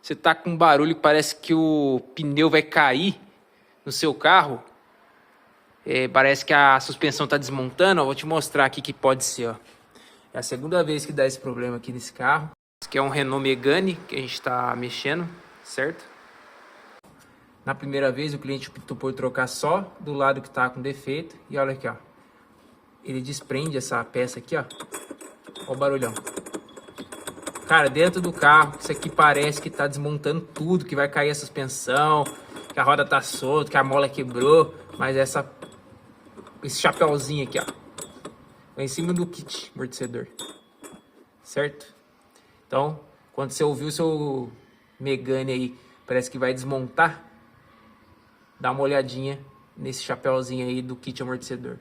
Você tá com um barulho que parece que o pneu vai cair no seu carro. Parece que a suspensão tá desmontando, ó. Vou te mostrar aqui que pode ser, ó. É a segunda vez que dá esse problema aqui nesse carro. Esse aqui é um Renault Megane que a gente tá mexendo, certo? Na primeira vez o cliente optou por trocar só do lado que tá com defeito. E olha aqui, ó. Ele desprende essa peça aqui, ó. Olha o barulhão. Cara, dentro do carro, isso aqui parece que tá desmontando tudo, que vai cair a suspensão, que a roda tá solta, que a mola quebrou, mas esse chapéuzinho aqui, ó, vai em cima do kit amortecedor, certo? Então, quando você ouviu o seu Megane aí, parece que vai desmontar, dá uma olhadinha nesse chapéuzinho aí do kit amortecedor.